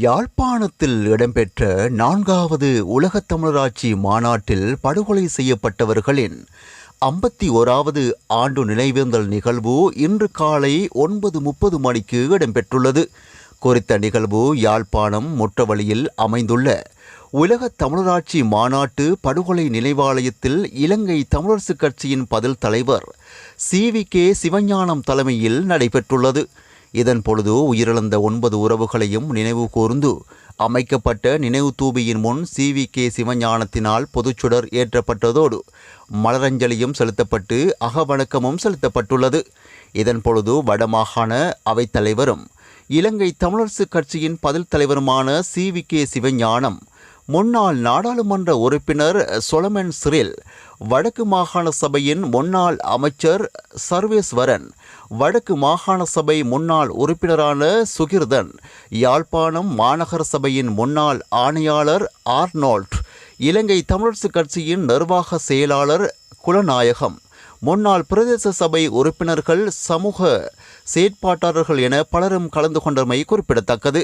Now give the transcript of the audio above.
யாழ்ப்பாணத்தில் இடம்பெற்ற 4வது உலகத் தமிழராட்சி மாநாட்டில் படுகொலை செய்யப்பட்டவர்களின் 51வது ஆண்டு நினைவேந்தல் நிகழ்வு இன்று காலை 9:30 மணிக்கு இடம்பெற்றுள்ளது. குறித்த நிகழ்வு யாழ்ப்பாணம் முற்றவழியில் அமைந்துள்ள உலகத் தமிழராட்சி மாநாட்டு படுகொலை நினைவாலயத்தில் இலங்கை தமிழரசுக் கட்சியின் பதில் தலைவர் CVK சிவஞானம் தலைமையில் நடைபெற்றுள்ளது. இதன் பொழுது உயிரிழந்த 9 உறவுகளையும் நினைவு கூர்ந்து அமைக்கப்பட்ட நினைவு தூபியின் முன் CVK சிவஞானத்தினால் பொதுச்சுடர் ஏற்றப்பட்டதோடு மலரஞ்சலியும் செலுத்தப்பட்டு அகவணக்கமும் செலுத்தப்பட்டுள்ளது. இதன் பொழுது வடமாகாண அவைத்தலைவரும் இலங்கை தமிழரசுக் கட்சியின் பதில் தலைவருமான CVK சிவஞானம், முன்னாள் நாடாளுமன்ற உறுப்பினர் சொலமன் சிறில், வடக்கு மாகாண சபையின் முன்னாள் அமைச்சர் சர்வேஸ்வரன், வடக்கு மாகாண சபை முன்னாள் உறுப்பினரான சுகிர்தன், யாழ்ப்பாணம் மாநகர சபையின் முன்னாள் ஆணையாளர் ஆர்னோல்ட், இலங்கை தமிழரசுக் கட்சியின் நிர்வாக செயலாளர் குலநாயகம், முன்னாள் பிரதேச சபை உறுப்பினர்கள், சமூக செயற்பாட்டாளர்கள் என பலரும் கலந்து கொண்டமை குறிப்பிடத்தக்கது.